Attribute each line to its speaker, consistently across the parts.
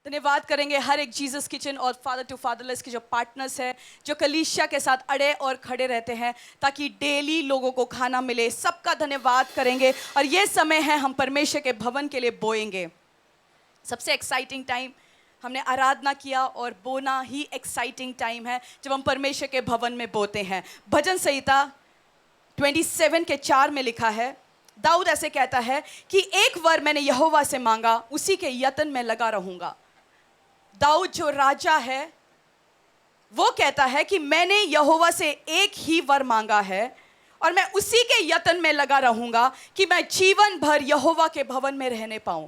Speaker 1: धन्यवाद करेंगे हर एक जीसस किचन और फादर टू फादरलेस के जो पार्टनर्स हैं, जो कलीसिया के साथ अड़े और खड़े रहते हैं ताकि डेली लोगों को खाना मिले। सबका धन्यवाद करेंगे। और ये समय है हम परमेश्वर के भवन के लिए बोएंगे। सबसे एक्साइटिंग टाइम हमने आराधना किया और बोना ही एक्साइटिंग टाइम है जब हम परमेश्वर के भवन में बोते हैं। भजन संहिता 27 के 4 में लिखा है, दाऊद ऐसे कहता है कि एक वर मैंने यहोवा से मांगा, उसी के यत्न में लगा रहूंगा। दाऊद जो राजा है वो कहता है कि मैंने यहोवा से एक ही वर मांगा है और मैं उसी के यत्न में लगा रहूंगा कि मैं जीवन भर यहोवा के भवन में रहने पाऊं,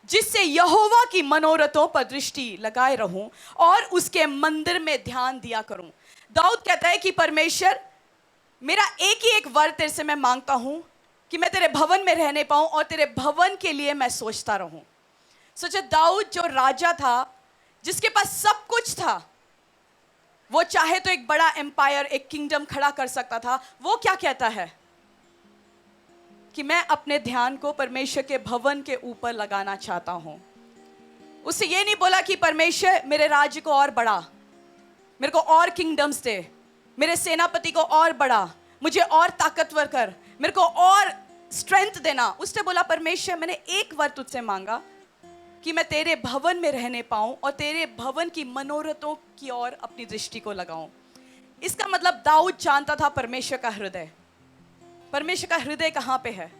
Speaker 1: जिससे यहोवा की मनोरथों पर दृष्टि लगाए रहूं और उसके मंदिर में ध्यान दिया करूं। दाऊद कहता है कि परमेश्वर, मेरा एक ही एक वर तेरे से मैं मांगता हूं कि मैं तेरे भवन में रहने पाऊं और तेरे भवन के लिए मैं सोचता रहूं। सोचे, दाऊद जो राजा था, जिसके पास सब कुछ था, वो चाहे तो एक बड़ा एम्पायर, एक किंगडम खड़ा कर सकता था। वो क्या कहता है कि मैं अपने ध्यान को परमेश्वर के भवन के ऊपर लगाना चाहता हूं। उससे ये नहीं बोला कि परमेश्वर मेरे राज्य को और बढ़ा, मेरे को और किंगडम्स दे, मेरे सेनापति को और बढ़ा, मुझे और ताकतवर कर, मेरे को और स्ट्रेंथ देना। उसने बोला, परमेश्वर मैंने एक वर तुझसे मांगा कि मैं तेरे भवन में रहने पाऊं और तेरे भवन की मनोरथों की ओर अपनी दृष्टि को लगाऊं। इसका मतलब दाऊद जानता था परमेश्वर का हृदय। परमेश्वर का हृदय कहां पे है?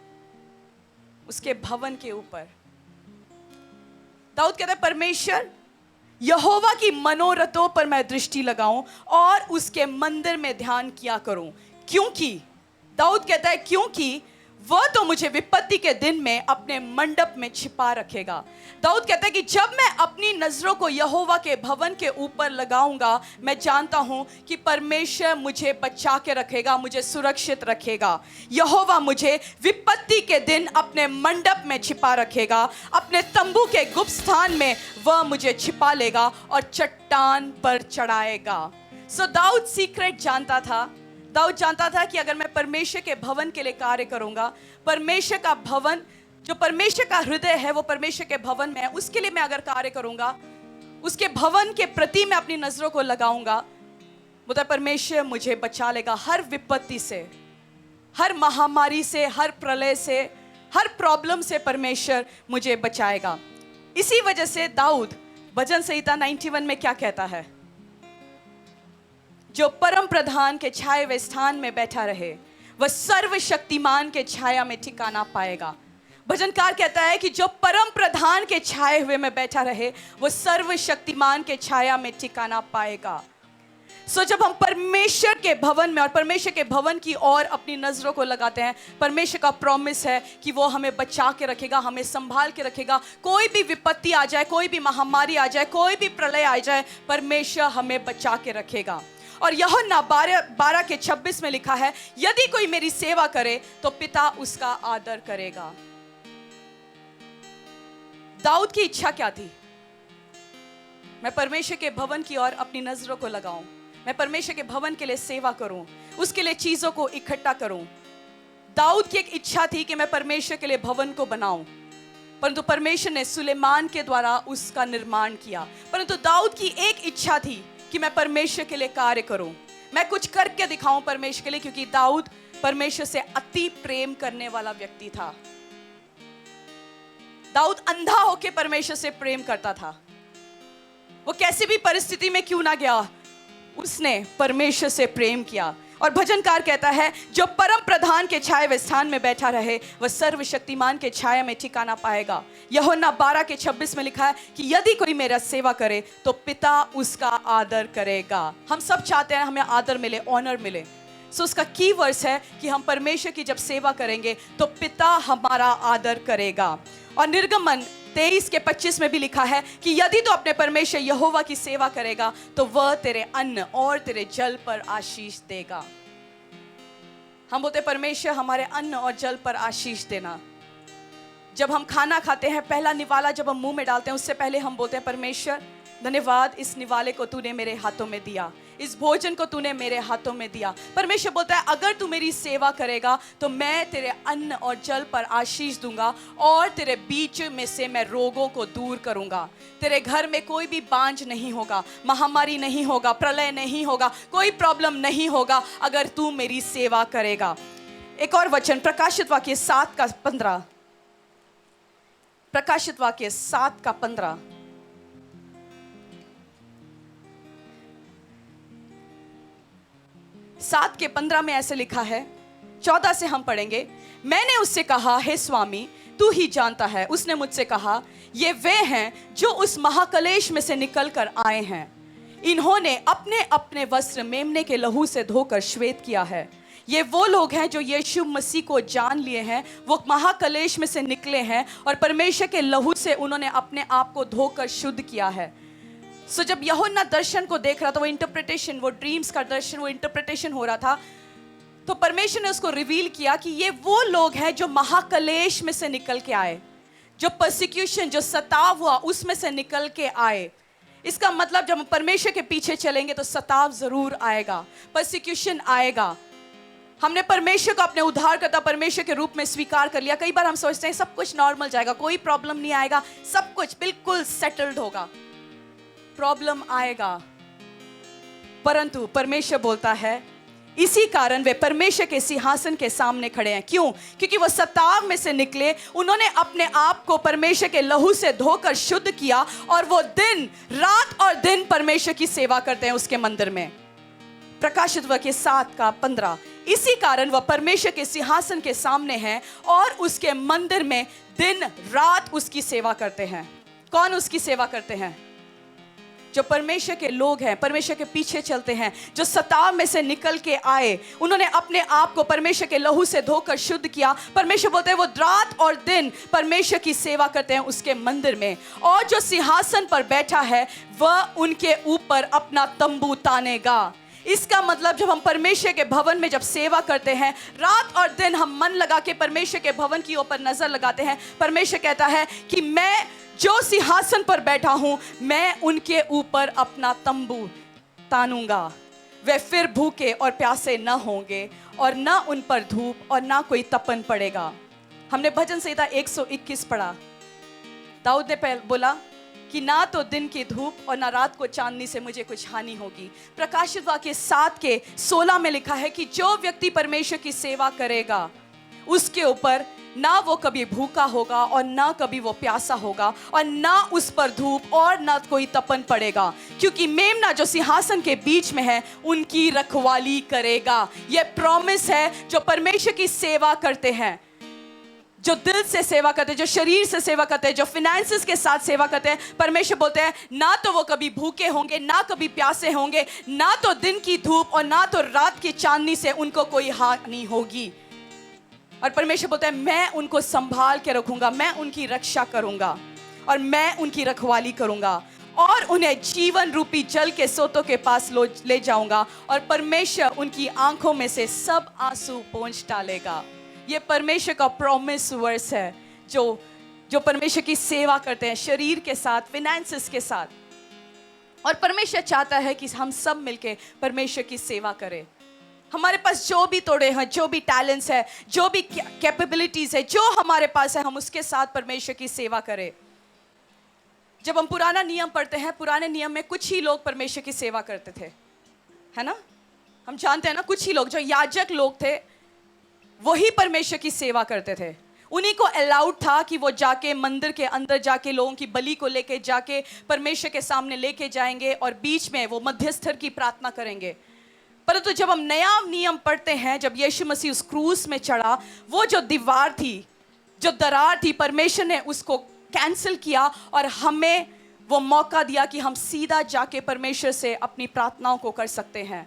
Speaker 1: उसके भवन के ऊपर। दाऊद कहता है, परमेश्वर, यहोवा की मनोरथों पर मैं दृष्टि लगाऊं और उसके मंदिर में ध्यान किया करूं। क्योंकि दाऊद कहता है, क्योंकि वह तो मुझे विपत्ति के दिन में अपने मंडप में छिपा रखेगा। दाऊद कहता है कि जब मैं अपनी नजरों को यहोवा के भवन के ऊपर लगाऊंगा, मैं जानता हूं कि परमेश्वर मुझे बचा के रखेगा, मुझे सुरक्षित रखेगा। यहोवा मुझे विपत्ति के दिन अपने मंडप में छिपा रखेगा, अपने तंबू के गुप्त स्थान में वह मुझे छिपा लेगा और चट्टान पर चढ़ाएगा। सो दाऊद सीक्रेट जानता था। दाऊद जानता था कि अगर मैं परमेश्वर के भवन के लिए कार्य करूंगा, परमेश्वर का भवन, जो परमेश्वर का हृदय है वो परमेश्वर के भवन में है, उसके लिए मैं अगर कार्य करूंगा, उसके भवन के प्रति मैं अपनी नजरों को लगाऊंगा, बोलता परमेश्वर मुझे बचा लेगा हर विपत्ति से, हर महामारी से, हर प्रलय से, हर प्रॉब्लम से परमेश्वर मुझे बचाएगा। इसी वजह से दाऊद भजन संहिता 91 में क्या कहता है? जो परम प्रधान के छाए हुए स्थान में बैठा रहे, वह सर्वशक्तिमान के छाया में ठिकाना पाएगा। भजनकार कहता है कि जो परम प्रधान के छाए हुए में बैठा रहे, वह सर्वशक्तिमान के छाया में ठिकाना पाएगा। सो जब हम परमेश्वर के भवन में और परमेश्वर के भवन की ओर अपनी नजरों को लगाते हैं, परमेश्वर का प्रॉमिस है कि वो हमें बचा के रखेगा, हमें संभाल के रखेगा। कोई भी विपत्ति आ जाए, कोई भी महामारी आ जाए, कोई भी प्रलय आ जाए, परमेश्वर हमें बचा के रखेगा। और यूहन्ना 12 के 26 में लिखा है, यदि कोई मेरी सेवा करे तो पिता उसका आदर करेगा। दाऊद की इच्छा क्या थी? मैं परमेश्वर के भवन की ओर अपनी नजरों को लगाऊं, मैं परमेश्वर के भवन के लिए सेवा करूं, उसके लिए चीजों को इकट्ठा करूं। दाऊद की एक इच्छा थी कि मैं परमेश्वर के लिए भवन को बनाऊं, परंतु परमेश्वर ने सुलेमान के द्वारा उसका निर्माण किया। परंतु दाऊद की एक इच्छा थी कि मैं परमेश्वर के लिए कार्य करूं, मैं कुछ करके दिखाऊं परमेश्वर के लिए, क्योंकि दाऊद परमेश्वर से अति प्रेम करने वाला व्यक्ति था। दाऊद अंधा होकर परमेश्वर से प्रेम करता था। वो कैसी भी परिस्थिति में क्यों ना गया, उसने परमेश्वर से प्रेम किया। और भजनकार कहता है, जो परम प्रधान के छाए हुए स्थान में बैठा रहे, वह सर्वशक्तिमान के छाया में ठिकाना पाएगा। यूहन्ना 12 के 26 में लिखा है कि यदि कोई मेरा सेवा करे तो पिता उसका आदर करेगा। हम सब चाहते हैं हमें आदर मिले, ऑनर मिले। सो उसका की वर्स है कि हम परमेश्वर की जब सेवा करेंगे तो पिता हमारा आदर करेगा। और निर्गमन 23 के 25 में भी लिखा है कि यदि तो अपने परमेश्वर यहोवा की सेवा करेगा तो वह तेरे अन्न और तेरे जल पर आशीष देगा। हम बोलते परमेश्वर हमारे अन्न और जल पर आशीष देना। जब हम खाना खाते हैं, पहला निवाला जब हम मुंह में डालते हैं, उससे पहले हम बोलते हैं परमेश्वर धन्यवाद, इस निवाले को तूने मेरे हाथों में दिया, इस भोजन को तूने मेरे हाथों में दिया। परमेश्वर बोलता है अगर तू मेरी सेवा करेगा तो मैं तेरे अन्न और जल पर आशीष दूंगा और तेरे बीच में से मैं रोगों को दूर करूंगा। तेरे घर में कोई भी बांझ नहीं होगा, महामारी नहीं होगा, प्रलय नहीं होगा, कोई प्रॉब्लम नहीं होगा अगर तू मेरी सेवा करेगा। एक और वचन प्रकाशित वाक्य 7:15, प्रकाशित वाक्य 7:15। 7:15 में ऐसे लिखा है, 14 से हम पढ़ेंगे। मैंने उससे कहा, हे स्वामी तू ही जानता है। उसने मुझसे कहा, ये वे हैं जो उस महाकलेश में से निकल कर आए हैं। इन्होंने अपने अपने वस्त्र मेमने के लहू से धोकर श्वेत किया है। ये वो लोग हैं जो यीशु मसीह को जान लिए हैं, वो महाकलेश में से निकले हैं और परमेश्वर के लहू से उन्होंने अपने आप को धोकर शुद्ध किया है। सो जब यूहन्ना दर्शन को देख रहा था, वो इंटरप्रिटेशन, वो ड्रीम्स का दर्शन, वो इंटरप्रिटेशन हो रहा था, तो परमेश्वर ने उसको रिवील किया कि ये वो लोग हैं जो महाकलेश में से निकल के आए, जो परसिक्यूशन, जो सताव हुआ उसमें से निकल के आए। इसका मतलब जब हम परमेश्वर के पीछे चलेंगे तो सताव जरूर आएगा, परसिक्यूशन आएगा। हमने परमेश्वर को अपने उद्धारकर्ता परमेश्वर के रूप में स्वीकार कर लिया। कई बार हम सोचते हैं सब कुछ नॉर्मल जाएगा, कोई प्रॉब्लम नहीं आएगा, सब कुछ बिल्कुल सेटल्ड होगा। प्रॉब्लम आएगा, परंतु परमेश्वर बोलता है इसी कारण वे परमेश्वर के सिंहासन के सामने खड़े हैं। क्यों? क्योंकि वो सताव में से निकले, उन्होंने अपने आप को परमेश्वर के लहू से धोकर शुद्ध किया और वो दिन रात और दिन परमेश्वर की सेवा करते हैं उसके मंदिर में। प्रकाशित वाक्य 7:15। इसी कारण वह परमेश्वर के सिंहासन के सामने हैं और उसके मंदिर में दिन रात उसकी सेवा करते हैं। कौन उसकी सेवा करते हैं? जो परमेश्वर के लोग हैं, परमेश्वर के पीछे चलते हैं, जो सताव में से निकल के आए, उन्होंने अपने आप को परमेश्वर के लहू से धोकर शुद्ध किया। परमेश्वर बोलते हैं वो रात और दिन परमेश्वर की सेवा करते हैं उसके मंदिर में, और जो सिंहासन पर बैठा है वह उनके ऊपर अपना तंबू तानेगा। इसका मतलब जब हम परमेश्वर के भवन में जब सेवा करते हैं, रात और दिन हम मन लगा के परमेश्वर के भवन की ऊपर नजर लगाते हैं, परमेश्वर कहता है कि मैं जो सिंहासन पर बैठा हूं, मैं उनके ऊपर अपना तंबू तानूंगा। वे फिर भूखे और प्यासे न होंगे और न उन पर धूप और ना कोई तपन पड़ेगा। हमने भजन संहिता 121 पढ़ा। दाऊद ने बोला कि ना तो दिन की धूप और ना रात को चांदनी से मुझे कुछ हानि होगी। प्रकाशित वाक्य 7:16 में लिखा है कि जो व्यक्ति परमेश्वर की सेवा करेगा उसके ऊपर ना वो कभी भूखा होगा और ना कभी वो प्यासा होगा और ना उस पर धूप और ना कोई तपन पड़ेगा, क्योंकि मेमना जो सिंहासन के बीच में है उनकी रखवाली करेगा। यह प्रॉमिस है जो परमेश्वर की सेवा करते हैं, जो दिल से सेवा करते हैं, जो शरीर से सेवा करते हैं, जो फाइनेंसेस के साथ सेवा करते हैं। परमेश्वर बोलते हैं ना तो वो कभी भूखे होंगे, ना कभी प्यासे होंगे, ना तो दिन की धूप और ना तो रात की चांदनी से उनको कोई हानि होगी। और परमेश्वर बोलता है मैं उनको संभाल के रखूंगा, मैं उनकी रक्षा करूंगा और मैं उनकी रखवाली करूंगा और उन्हें जीवन रूपी जल के सोतों के पास ले जाऊंगा और परमेश्वर उनकी आंखों में से सब आंसू पोंछ डालेगा। ये परमेश्वर का प्रॉमिस वर्स है जो परमेश्वर की सेवा करते हैं शरीर के साथ, फाइनेंसेस के साथ। और परमेश्वर चाहता है कि हम सब मिलके परमेश्वर की सेवा करें। हमारे पास जो भी तोड़े हैं, जो भी टैलेंट्स है, जो भी कैपेबिलिटीज है, जो हमारे पास है, हम उसके साथ परमेश्वर की सेवा करें। जब हम पुराना नियम पढ़ते हैं, पुराने नियम में कुछ ही लोग परमेश्वर की सेवा करते थे, है ना? हम जानते हैं ना, कुछ ही लोग, जो याजक लोग थे वही परमेश्वर की सेवा करते थे। उन्हीं को अलाउड था कि वो जाके मंदिर के अंदर जाके लोगों की बलि को लेके जाके परमेश्वर के सामने लेके जाएंगे और बीच में वो मध्यस्थर की प्रार्थना करेंगे। परंतु जब हम नया नियम पढ़ते हैं, जब यीशु मसीह उस क्रूस में चढ़ा, वो जो दीवार थी, जो दरार थी, परमेश्वर ने उसको कैंसिल किया और हमें वो मौका दिया कि हम सीधा जाके परमेश्वर से अपनी प्रार्थनाओं को कर सकते हैं।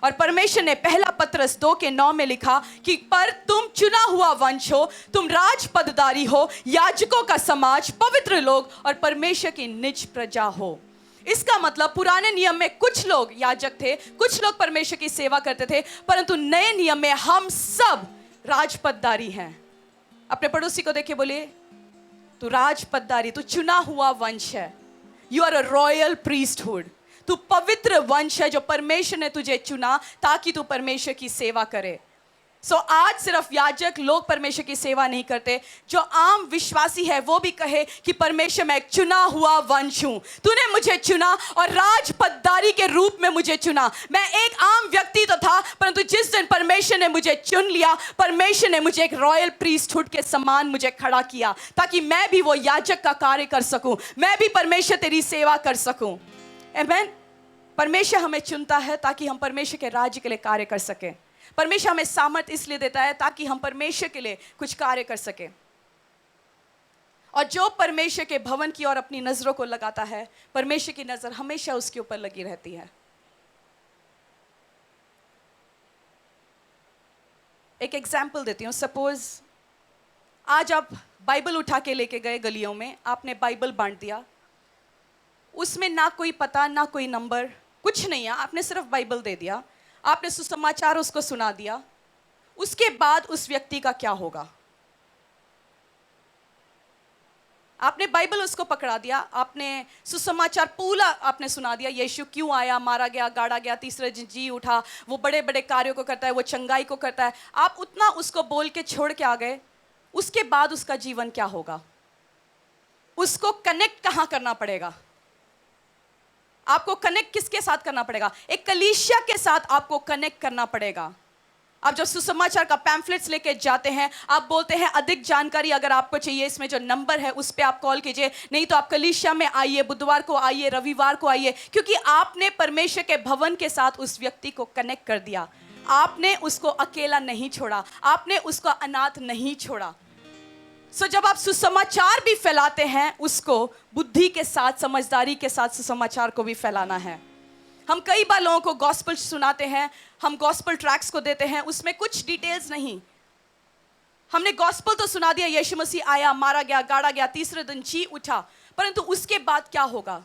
Speaker 1: और परमेश्वर ने पहला पत्रस 2:9 में लिखा कि पर तुम चुना हुआ वंश हो, तुम राजपददारी हो, याजकों का समाज, पवित्र लोग और परमेश्वर की निज प्रजा हो। इसका मतलब पुराने नियम में कुछ लोग याजक थे, कुछ लोग परमेश्वर की सेवा करते थे, परंतु नए नियम में हम सब राजपददारी हैं। अपने पड़ोसी को देखे बोलिए तू राजपददारी, तू चुना हुआ वंश है। You are a royal priesthood. तू पवित्र वंश है जो परमेश्वर ने तुझे चुना ताकि तू परमेश्वर की सेवा करे। आज सिर्फ याजक लोग परमेश्वर की सेवा नहीं करते, जो आम विश्वासी है वो भी कहे कि परमेश्वर मैं एक चुना हुआ वंश हूं, तूने मुझे चुना और राजपददारी के रूप में मुझे चुना। मैं एक आम व्यक्ति तो था, परंतु जिस दिन परमेश्वर ने मुझे चुन लिया, परमेश्वर ने मुझे एक रॉयल प्रीस्टहुड के समान मुझे खड़ा किया ताकि मैं भी वो याजक का कार्य कर सकूं, मैं भी परमेश्वर तेरी सेवा कर सकूं। आमीन। परमेश्वर हमें चुनता है ताकि हम परमेश्वर के राज्य के लिए कार्य कर सकें। परमेश्वर हमें सामर्थ इसलिए देता है ताकि हम परमेश्वर के लिए कुछ कार्य कर सकें। और जो परमेश्वर के भवन की ओर अपनी नजरों को लगाता है, परमेश्वर की नजर हमेशा उसके ऊपर लगी रहती है। एक एग्जाम्पल देती हूँ। सपोज आज आप बाइबल उठा के लेके गए गलियों में, आपने बाइबल बांट दिया, उसमें ना कोई पता ना कोई नंबर कुछ नहीं है, आपने सिर्फ बाइबल दे दिया, आपने सुसमाचार उसको सुना दिया। उसके बाद उस व्यक्ति का क्या होगा? आपने बाइबल उसको पकड़ा दिया, आपने सुसमाचार पूरा आपने सुना दिया, यीशु क्यों आया, मारा गया, गाड़ा गया, तीसरे दिन जी उठा, वो बड़े बड़े कार्यों को करता है, वो चंगाई को करता है, आप उतना उसको बोल के छोड़ के आ गए। उसके बाद उसका जीवन क्या होगा? उसको कनेक्ट कहाँ करना पड़ेगा? आपको कनेक्ट किसके साथ करना पड़ेगा? एक कलीसिया के साथ आपको कनेक्ट करना पड़ेगा। आप जब सुसमाचार का पैम्फलेट्स लेके जाते हैं, आप बोलते हैं अधिक जानकारी अगर आपको चाहिए, इसमें जो नंबर है उस पर आप कॉल कीजिए, नहीं तो आप कलीसिया में आइए, बुधवार को आइए, रविवार को आइए, क्योंकि आपने परमेश्वर के भवन के साथ उस व्यक्ति को कनेक्ट कर दिया। आपने उसको अकेला नहीं छोड़ा, आपने उसको अनाथ नहीं छोड़ा। जब आप सुसमाचार भी फैलाते हैं, उसको बुद्धि के साथ, समझदारी के साथ सुसमाचार को भी फैलाना है। हम कई बार लोगों को गॉस्पेल सुनाते हैं, हम गॉस्पेल ट्रैक्स को देते हैं, उसमें कुछ डिटेल्स नहीं। हमने गॉस्पेल तो सुना दिया, यीशु मसीह आया, मारा गया, गाड़ा गया, तीसरे दिन जी उठा, परंतु उसके बाद क्या होगा?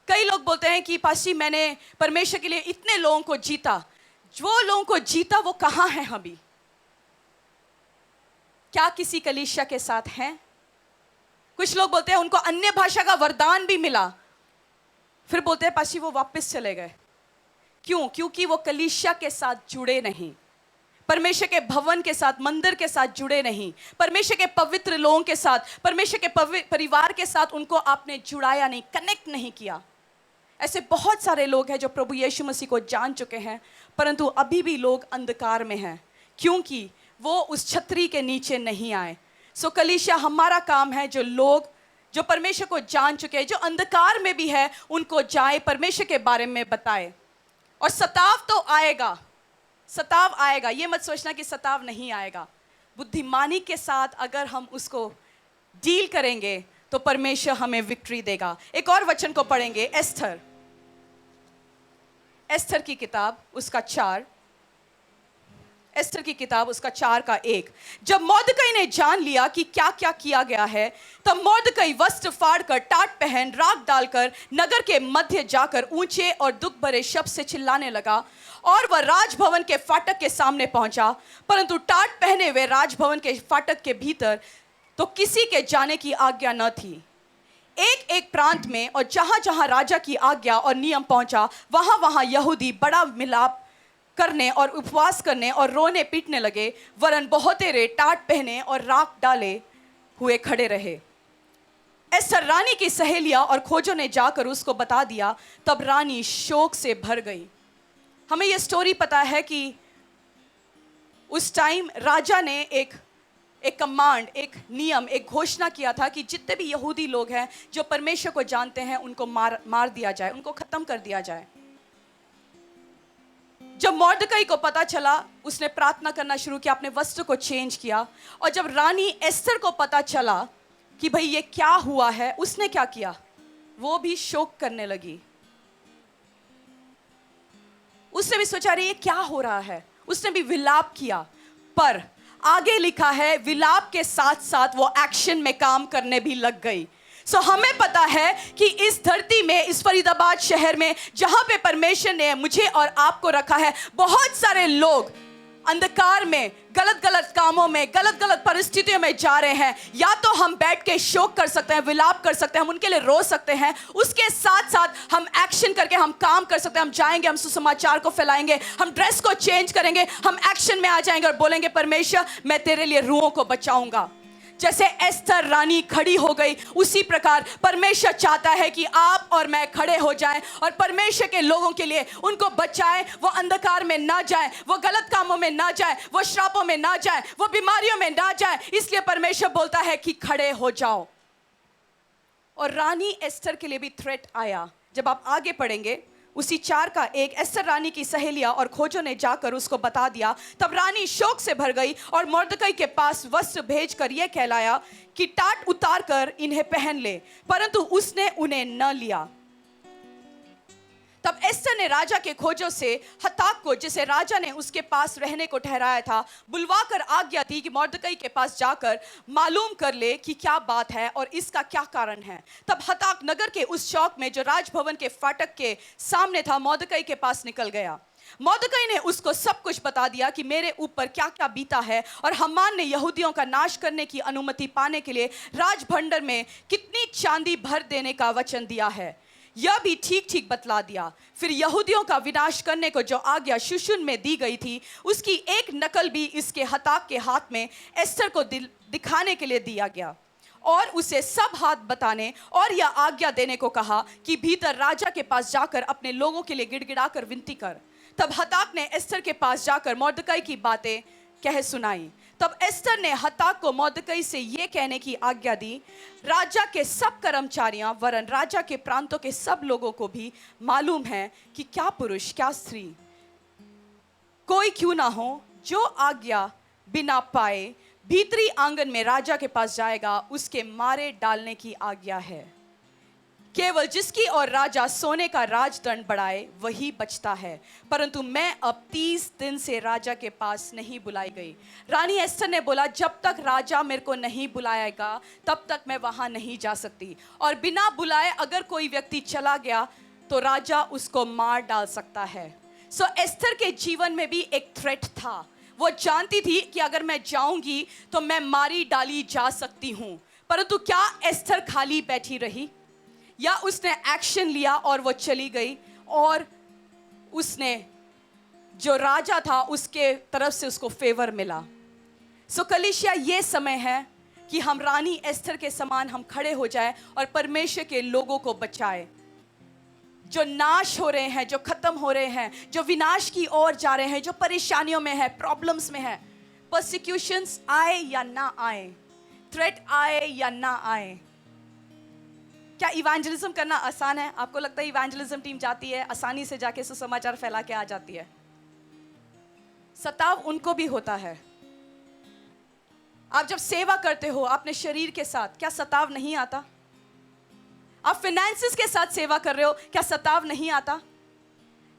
Speaker 1: कई लोग बोलते हैं कि पास्टर मैंने परमेश्वर के लिए इतने लोगों को जीता। जो लोगों को जीता वो कहाँ हैं अभी? क्या किसी कलीसिया के साथ हैं? कुछ लोग बोलते हैं उनको अन्य भाषा का वरदान भी मिला, फिर बोलते हैं पास्टर वो वापस चले गए। क्यों? क्योंकि वो कलीसिया के साथ जुड़े नहीं, परमेश्वर के भवन के साथ, मंदिर के साथ जुड़े नहीं, परमेश्वर के पवित्र लोगों के साथ, परमेश्वर के परिवार के साथ उनको आपने जुड़ाया नहीं, कनेक्ट नहीं किया। ऐसे बहुत सारे लोग हैं जो प्रभु यीशु मसीह को जान चुके हैं, परंतु अभी भी लोग अंधकार में हैं, क्योंकि वो उस छतरी के नीचे नहीं आए। कलीसिया हमारा काम है, जो लोग जो परमेश्वर को जान चुके हैं, जो अंधकार में भी है, उनको जाए, परमेश्वर के बारे में बताए। और सताव तो आएगा, सताव आएगा, ये मत सोचना कि सताव नहीं आएगा। बुद्धिमानी के साथ अगर हम उसको डील करेंगे तो परमेश्वर हमें विक्ट्री देगा। एक और वचन को पढ़ेंगे, एस्थर की किताब उसका 4, एस्थर की किताब उसका 4 का 1। जब मोर्दकई ने जान लिया कि क्या क्या किया गया है, तब मोर्दकई वस्त्र फाड़कर, टाट पहन, राख डालकर नगर के मध्य जाकर ऊंचे और दुख भरे शब्द से चिल्लाने लगा, और वह राजभवन के फाटक के सामने पहुंचा। परंतु टाट पहने हुए राजभवन के फाटक के भीतर तो किसी के जाने की आज्ञा न थी। एक एक प्रांत में और जहां जहां राजा की आज्ञा और नियम पहुंचा, वहां वहां यहूदी बड़ा मिलाप करने और उपवास करने और रोने पीटने लगे, वरन बहुतेरे टाट पहने और राख डाले हुए खड़े रहे। एस्थर रानी की सहेलियां और खोजों ने जाकर उसको बता दिया, तब रानी शोक से भर गई। हमें यह स्टोरी पता है कि उस टाइम राजा ने एक कमांड, एक नियम, एक घोषणा किया था कि जितने भी यहूदी लोग हैं जो परमेश्वर को जानते हैं, उनको मार दिया जाए, उनको खत्म कर दिया जाए। जब मोर्दकई को पता चला, उसने प्रार्थना करना शुरू किया, अपने वस्त्र को चेंज किया। और जब रानी एस्थर को पता चला कि भाई ये क्या हुआ है, उसने क्या किया? वो भी शोक करने लगी। उसने भी सोचा रही ये क्या हो रहा है, उसने भी विलाप किया। पर आगे लिखा है, विलाप के साथ साथ वो एक्शन में काम करने भी लग गई। हमें पता है कि इस धरती में, इस फरीदाबाद शहर में, जहां पे परमेश्वर ने मुझे और आपको रखा है, बहुत सारे लोग अंधकार में, गलत गलत कामों में, गलत गलत परिस्थितियों में जा रहे हैं, या तो हम बैठ के शोक कर सकते हैं, विलाप कर सकते हैं, हम उनके लिए रो सकते हैं, उसके साथ साथ हम एक्शन करके हम काम कर सकते हैं। हम जाएंगे, हम सुसमाचार को फैलाएंगे, हम ड्रेस को चेंज करेंगे, हम एक्शन में आ जाएंगे और बोलेंगे परमेश्वर मैं तेरे लिए रूहों को बचाऊंगा। जैसे एस्थर रानी खड़ी हो गई, उसी प्रकार परमेश्वर चाहता है कि आप और मैं खड़े हो जाएं और परमेश्वर के लोगों के लिए उनको बचाएं। वो अंधकार में ना जाए, वो गलत कामों में ना जाए, वो श्रापों में ना जाए, वो बीमारियों में ना जाए। इसलिए परमेश्वर बोलता है कि खड़े हो जाओ। और रानी एस्थर के लिए भी थ्रेट आया। जब आप आगे पढ़ेंगे, उसी 4 का 1, एस्थर रानी की सहेलियां और खोजों ने जाकर उसको बता दिया। तब रानी शोक से भर गई और मोर्दकई के पास वस्त्र भेजकर यह कहलाया कि टाट उतार कर इन्हें पहन ले, परंतु उसने उन्हें न लिया। तब एस्थर ने राजा के खोजों से हताक को, जिसे राजा ने उसके पास रहने को ठहराया था, बुलवाकर आज्ञा दी कि मोर्दकई के पास जाकर मालूम कर ले कि क्या बात है और इसका क्या कारण है। तब हताक नगर के उस चौक में जो राजभवन के फाटक के सामने था, मोर्दकई के पास निकल गया। मोर्दकई ने उसको सब कुछ बता दिया कि मेरे ऊपर क्या क्या बीता है और हामान ने यहूदियों का नाश करने की अनुमति पाने के लिए राजभंडार में कितनी चांदी भर देने का वचन दिया है, यह भी ठीक ठीक बतला दिया। फिर यहूदियों का विनाश करने को जो आज्ञा शुशुन में दी गई थी, उसकी एक नकल भी इसके हताक के हाथ में एस्थर को दिखाने के लिए दिया गया और उसे सब हाथ बताने और यह आज्ञा देने को कहा कि भीतर राजा के पास जाकर अपने लोगों के लिए गिड़गिड़ाकर विनती कर। तब हताक ने एस्थर के पास जाकर मोर्दकई की बातें कह सुनाई। तब एस्थर ने हताक को मोर्दकई से यह कहने की आज्ञा दी, राजा के सब कर्मचारियों वरन राजा के प्रांतों के सब लोगों को भी मालूम है कि क्या पुरुष क्या स्त्री कोई क्यों ना हो जो आज्ञा बिना पाए भीतरी आंगन में राजा के पास जाएगा, उसके मारे डालने की आज्ञा है। केवल जिसकी और राजा सोने का राजदंड बढ़ाए वही बचता है, परंतु मैं अब 30 दिन से राजा के पास नहीं बुलाई गई। रानी एस्थर ने बोला, जब तक राजा मेरे को नहीं बुलाएगा तब तक मैं वहां नहीं जा सकती, और बिना बुलाए अगर कोई व्यक्ति चला गया तो राजा उसको मार डाल सकता है। सो एस्थर के जीवन में भी एक थ्रेट था। वो जानती थी कि अगर मैं जाऊंगी तो मैं मारी डाली जा सकती हूं, परंतु क्या एस्थर खाली बैठी रही या उसने एक्शन लिया और वो चली गई और उसने जो राजा था उसके तरफ से उसको फेवर मिला। सो कलीसिया, ये समय है कि हम रानी एस्थर के समान हम खड़े हो जाए और परमेश्वर के लोगों को बचाए, जो नाश हो रहे हैं, जो खत्म हो रहे हैं, जो विनाश की ओर जा रहे हैं, जो परेशानियों में है, प्रॉब्लम्स में है। परसिक्यूशंस आए या ना आए, थ्रेट आए या ना आए, क्या इवेंजलिज्म करना आसान है? आपको लगता है इवेंजलिज्म टीम जाती है आसानी से जाके सुसमाचार फैला के आ जाती है? सताव उनको भी होता है। आप जब सेवा करते हो अपने शरीर के साथ, क्या सताव नहीं आता? आप फाइनेंसेस के साथ सेवा कर रहे हो, क्या सताव नहीं आता?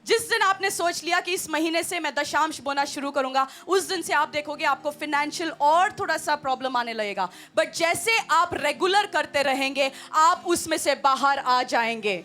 Speaker 1: जिस दिन आपने सोच लिया कि इस महीने से मैं दशांश बोना शुरू करूंगा, उस दिन से आप देखोगे आपको फाइनेंशियल और थोड़ा सा प्रॉब्लम आने लगेगा, बट जैसे आप रेगुलर करते रहेंगे आप उसमें से बाहर आ जाएंगे,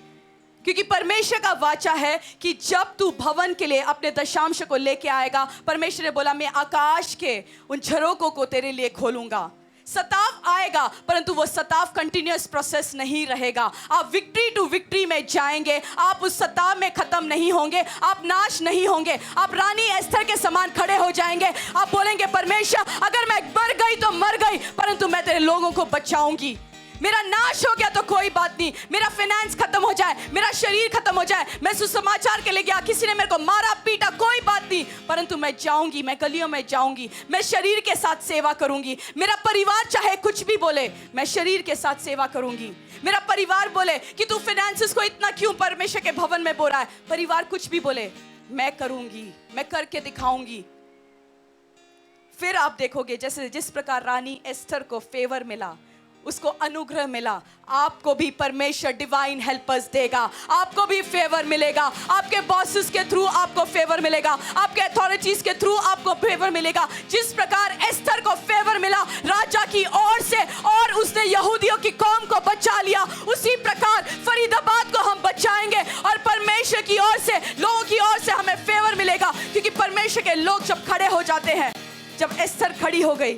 Speaker 1: क्योंकि परमेश्वर का वाचा है कि जब तू भवन के लिए अपने दशांश को लेके आएगा, परमेश्वर ने बोला मैं आकाश के उन झरोकों को तेरे लिए खोलूंगा। सताव आएगा, परंतु वो सताव कंटिन्यूअस प्रोसेस नहीं रहेगा। आप विक्ट्री टू विक्ट्री में जाएंगे, आप उस सताव में खत्म नहीं होंगे, आप नाश नहीं होंगे, आप रानी एस्थर के समान खड़े हो जाएंगे। आप बोलेंगे परमेश्वर अगर मैं मर गई तो मर गई, परंतु मैं तेरे लोगों को बचाऊंगी। मेरा नाश हो गया तो कोई बात नहीं, मेरा फाइनेंस खत्म हो जाए, मेरा शरीर खत्म हो जाए, मैं सुसमाचार के लिए गया, किसी ने मेरे को मारा पीटा, कोई बात नहीं, परंतु मैं जाऊंगी, मैं गलियों में जाऊंगी, मैं शरीर के साथ सेवा करूंगी। मेरा परिवार चाहे कुछ भी बोले, मैं शरीर के साथ सेवा करूंगी। मेरा परिवार बोले कि तू फाइनेंसेस को इतना क्यों परमेश्वर के भवन में बोल रहा है, परिवार कुछ भी बोले, मैं करूंगी, मैं करके दिखाऊंगी। फिर आप देखोगे जैसे जिस प्रकार रानी एस्थर को फेवर मिला, उसको अनुग्रह मिला, आपको भी परमेश्वर डिवाइन हेल्पर्स देगा, आपको भी फेवर मिलेगा। आपके बॉसेस के थ्रू आपको फेवर मिलेगा, आपके अथॉरिटीज के थ्रू आपको फेवर मिलेगा। जिस प्रकार एस्थर को फेवर मिला राजा की ओर से और उसने यहूदियों की कौम को बचा लिया, उसी प्रकार फरीदाबाद को हम बचाएंगे और परमेश्वर की ओर से, लोगों की ओर से हमें फेवर मिलेगा, क्योंकि परमेश्वर परमेश्वर के लोग जब खड़े हो जाते हैं, जब एस्थर खड़ी हो गई,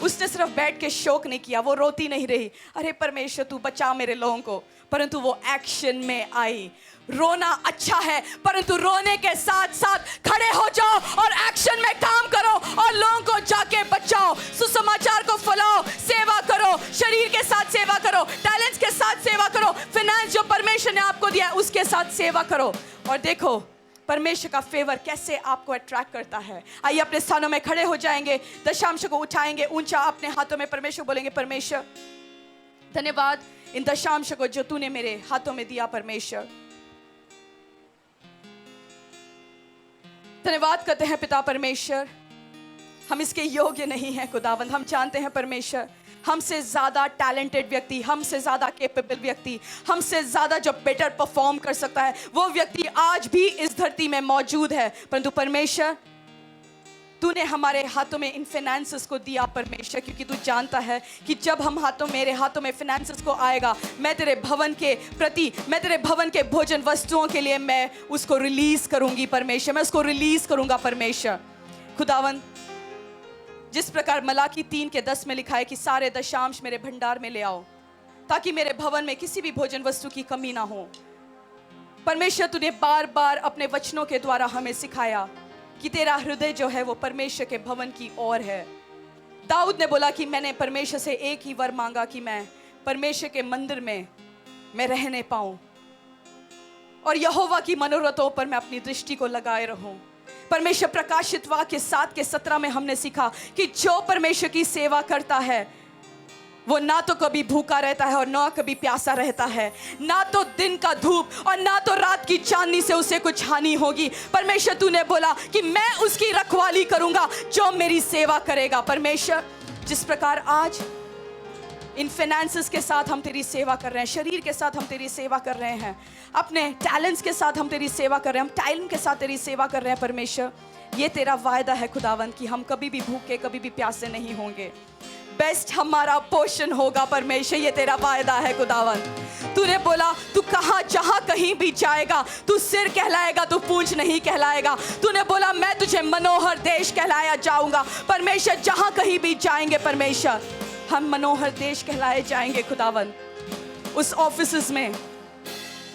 Speaker 1: उसने सिर्फ बैठ के शोक नहीं किया, वो रोती नहीं रही, अरे परमेश्वर तू बचा मेरे लोगों को, परंतु वो एक्शन में आई। रोना अच्छा है, परंतु रोने के साथ साथ खड़े हो जाओ और एक्शन में काम करो और लोगों को जाके बचाओ, सुसमाचार को फैलाओ, सेवा करो, शरीर के साथ सेवा करो, टैलेंट्स के साथ सेवा करो, फाइनेंस जो परमेश्वर ने आपको दिया है उसके साथ सेवा करो। और देखो परमेश्वर का फेवर कैसे आपको अट्रैक्ट करता है। आइए अपने स्थानों में खड़े हो जाएंगे, दशांश को उठाएंगे ऊंचा अपने हाथों में, परमेश्वर बोलेंगे परमेश्वर धन्यवाद इन दशांश को जो तूने मेरे हाथों में दिया। परमेश्वर धन्यवाद करते हैं पिता परमेश्वर, हम इसके योग्य नहीं हैं खुदावंद। हम जानते हैं परमेश्वर हमसे ज्यादा टैलेंटेड व्यक्ति, हमसे ज्यादा कैपेबल व्यक्ति, हमसे ज्यादा जो बेटर परफॉर्म कर सकता है वो व्यक्ति आज भी इस धरती में मौजूद है, परंतु परमेश्वर तूने हमारे हाथों में इन फाइनेंसेस को दिया परमेश्वर, क्योंकि तू जानता है कि जब हम मेरे हाथों में फाइनेंसेस को आएगा, मैं तेरे भवन के प्रति, मैं तेरे भवन के भोजन वस्तुओं के लिए मैं उसको रिलीज करूंगी परमेश्वर, मैं उसको रिलीज करूंगा परमेश्वर। खुदावन जिस प्रकार मलाकी 3:10 में लिखा है कि सारे दशांश मेरे भंडार में ले आओ ताकि मेरे भवन में किसी भी भोजन वस्तु की कमी ना हो। परमेश्वर तूने बार बार अपने वचनों के द्वारा हमें सिखाया कि तेरा हृदय जो है वो परमेश्वर के भवन की ओर है। दाऊद ने बोला कि मैंने परमेश्वर से एक ही वर मांगा कि मैं परमेश्वर के मंदिर में मैं रहने पाऊं और यहोवा की मनोरथों पर मैं अपनी दृष्टि को लगाए रहूं। परमेश्वर प्रकाशित वाक्य 7:17 में हमने सीखा कि जो परमेश्वर की सेवा करता है वो ना तो कभी भूखा रहता है और ना कभी प्यासा रहता है, ना तो दिन का धूप और ना तो रात की चांदनी से उसे कुछ हानि होगी। परमेश्वर तूने बोला कि मैं उसकी रखवाली करूंगा जो मेरी सेवा करेगा। परमेश्वर जिस प्रकार आज इन फाइनेंसेस के साथ हम तेरी सेवा कर रहे हैं, शरीर के साथ हम तेरी सेवा कर रहे हैं, अपने टैलेंट्स के साथ हम तेरी सेवा कर रहे हैं, हम टैलेंट के साथ तेरी सेवा कर रहे हैं परमेश्वर, ये तेरा वायदा है खुदावन कि हम कभी भी भूखे कभी भी प्यासे नहीं होंगे, बेस्ट हमारा पोषण होगा परमेश्वर, ये तेरा वायदा है खुदावन। तूने बोला तू कहाँ जहाँ कहीं भी जाएगा तू सिर कहलाएगा, तू पूंछ नहीं कहलाएगा। तूने बोला मैं तुझे मनोहर देश कहलाया जाऊंगा। परमेश्वर जहाँ कहीं भी जाएंगे परमेश्वर हम मनोहर देश कहलाए जाएंगे खुदावन। उस ऑफिसेस में,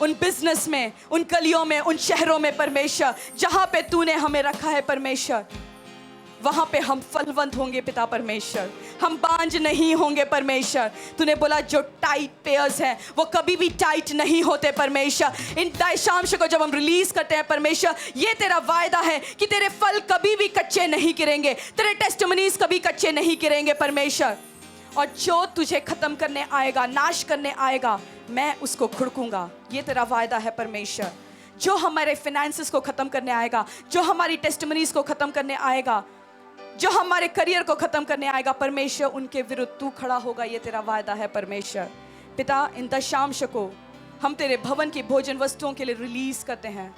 Speaker 1: उन बिजनेस में, उन गलियों में, उन शहरों में परमेश्वर जहाँ पे तूने हमें रखा है परमेश्वर वहां पे हम फलवंत होंगे पिता परमेश्वर, हम बांझ नहीं होंगे परमेश्वर। तूने बोला जो टाइट पेयर्स हैं वो कभी भी टाइट नहीं होते परमेश्वर। इन दशांश को जब हम रिलीज करते हैं परमेश्वर ये तेरा वायदा है कि तेरे फल कभी भी कच्चे नहीं गिरेंगे, तेरे टेस्टिमनीज कभी कच्चे नहीं गिरेंगे परमेश्वर। और जो तुझे खत्म करने आएगा, नाश करने आएगा, मैं उसको खुड़कूंगा, ये तेरा वायदा है परमेश्वर। जो हमारे फाइनेंसेस को खत्म करने आएगा, जो हमारी टेस्टिमनीज को खत्म करने आएगा, जो हमारे करियर को खत्म करने आएगा परमेश्वर उनके विरुद्ध तू खड़ा होगा, ये तेरा वायदा है परमेश्वर। पिता इन दशांश को हम तेरे भवन की भोजन वस्तुओं के लिए रिलीज करते हैं,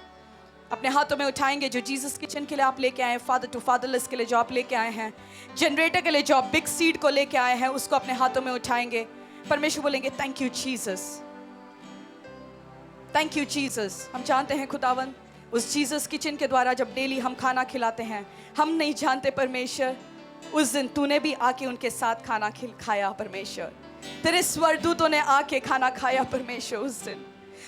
Speaker 1: अपने हाथों में उठाएंगे। जो जीसस किचन के लिए आप लेके आए हैं, फादर टू फादरलेस के लिए जो आप लेके आए हैं, जनरेटर के लिए जो आप बिग सीड को लेके आए हैं उसको अपने हाथों में उठाएंगे। परमेश्वर बोलेंगे thank you Jesus, thank you Jesus. हम जानते हैं खुदावन उस जीसस किचन के द्वारा जब डेली हम खाना खिलाते हैं, हम नहीं जानते परमेश्वर उस दिन तूने भी आके उनके साथ खाना खाया परमेश्वर, तेरे स्वर्गदूतों ने आके खाना खाया परमेश्वर।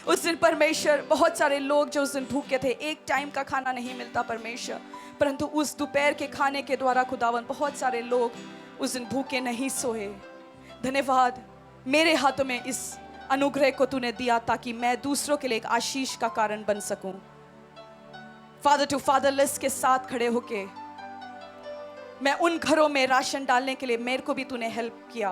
Speaker 1: उस दिन परमेश्वर बहुत सारे लोग जो उस दिन भूखे थे, एक टाइम का खाना नहीं मिलता परमेश्वर, परंतु उस दोपहर के खाने के द्वारा खुदावन बहुत सारे लोग उस दिन भूखे नहीं सोए। धन्यवाद मेरे हाथों में इस अनुग्रह को तूने दिया ताकि मैं दूसरों के लिए एक आशीष का कारण बन सकूं। फादर टू फादरलेस के साथ खड़े होके मैं उन घरों में राशन डालने के लिए मेरे को भी तूने हेल्प किया।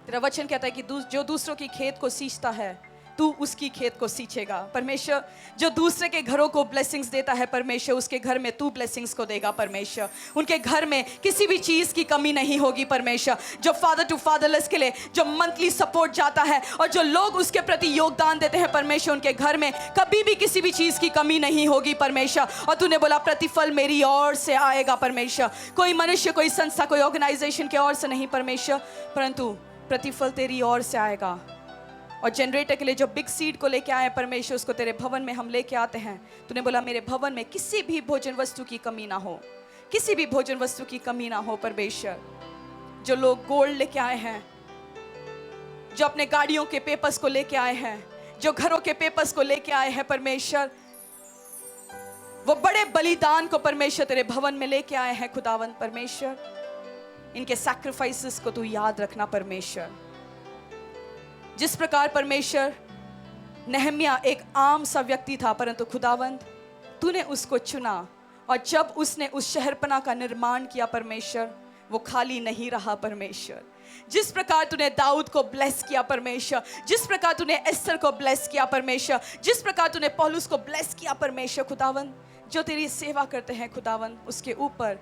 Speaker 1: तेरा वचन कहता है कि जो दूसरों की खेत को सींचता है तू उसकी खेत को सींचेगा परमेश्वर। जो दूसरे के घरों को ब्लेसिंग्स देता है परमेश्वर उसके घर में तू ब्लेसिंग्स को देगा परमेश्वर। उनके घर में किसी भी चीज की कमी नहीं होगी परमेश्वर। जो फादर टू फादरलेस के लिए जो मंथली सपोर्ट जाता है और जो लोग उसके प्रति योगदान देते हैं परमेश्वर उनके घर में कभी भी किसी भी चीज की कमी नहीं होगी परमेश्वर। और तूने बोला प्रतिफल मेरी ओर से आएगा परमेश्वर, कोई मनुष्य, कोई संस्था, कोई ऑर्गेनाइजेशन के ओर से नहीं परमेश्वर, परंतु प्रतिफल तेरी ओर से आएगा। और जनरेटर के लिए जो बिग सीड को लेके आए परमेश्वर, उसको तेरे भवन में हम लेके आते हैं। तूने बोला मेरे भवन में किसी भी भोजन वस्तु की कमी ना हो, किसी भी भोजन वस्तु की कमी ना हो परमेश्वर। जो लोग गोल्ड लेके आए हैं, जो अपने गाड़ियों के पेपर्स को लेके आए हैं, जो घरों के पेपर्स को लेके आए हैं परमेश्वर, वो बड़े बलिदान को परमेश्वर तेरे भवन में लेके आए हैं खुदावंद परमेश्वर। इनके सैक्रिफाइसेस को तू याद रखना परमेश्वर। जिस प्रकार परमेश्वर नेहम्या एक आम सा व्यक्ति था, परंतु खुदावंद तूने उसको चुना, और जब उसने उस शहरपना का निर्माण किया परमेश्वर, वो खाली नहीं रहा परमेश्वर। जिस प्रकार तूने दाऊद को ब्लेस किया परमेश्वर, जिस प्रकार तूने एस्तर को ब्लेस किया परमेश्वर, जिस प्रकार तूने पौलुस को ब्लेस किया परमेश्वर खुदावंद, जो तेरी सेवा करते हैं खुदावंद, उसके ऊपर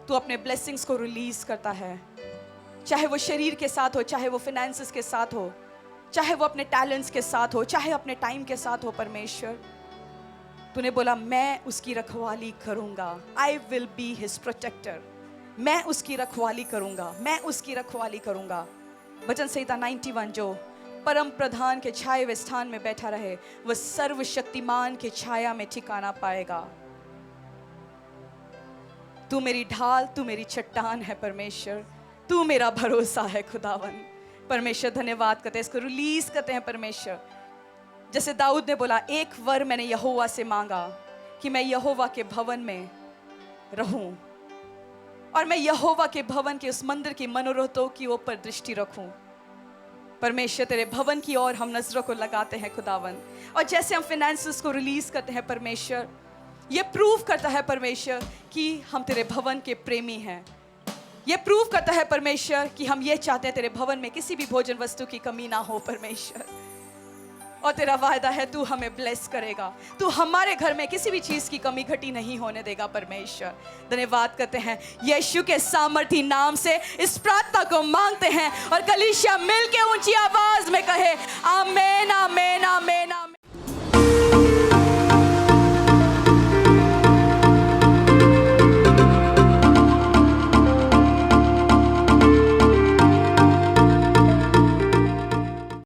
Speaker 1: तू अपने ब्लेसिंग्स को रिलीज करता है। चाहे वो शरीर के साथ हो, चाहे वो फाइनेंसेस के साथ हो, चाहे वो अपने टैलेंट्स के साथ हो, चाहे अपने टाइम के साथ हो परमेश्वर। तूने बोला मैं उसकी रखवाली करूंगा, I will be his protector. मैं उसकी रखवाली करूंगा, मैं उसकी रखवाली करूंगा। वचन संहिता 91, जो परम प्रधान के छाए हुए स्थान में बैठा रहे, वह सर्वशक्तिमान के छाया में ठिकाना पाएगा। तू मेरी ढाल, तू मेरी चट्टान है परमेश्वर, तू मेरा भरोसा है खुदावन। परमेश्वर धन्यवाद करते हैं, इसको रिलीज करते हैं परमेश्वर। जैसे दाऊद ने बोला, एक वर मैंने यहोवा से मांगा कि मैं यहोवा के भवन में रहूं, और मैं यहोवा के भवन के उस मंदिर की मनोरथों की ऊपर दृष्टि रखूं। परमेश्वर तेरे भवन की ओर हम नजरों को लगाते हैं खुदावन। और जैसे हम फाइनेंसेस को रिलीज करते हैं परमेश्वर, ये प्रूव करता है परमेश्वर कि हम तेरे भवन के प्रेमी हैं। ये प्रूव करता है परमेश्वर कि हम ये चाहते हैं तेरे भवन में किसी भी भोजन वस्तु की कमी ना हो परमेश्वर। और तेरा वायदा है तू हमें ब्लेस करेगा, तू हमारे घर में किसी भी चीज की कमी घटी नहीं होने देगा परमेश्वर। धन्यवाद करते हैं, यीशु के सामर्थी नाम से इस प्रार्थना को मांगते हैं, और कलीसिया मिल के ऊंची आवाज में कहे आमेन आमेन आमेन आमेन।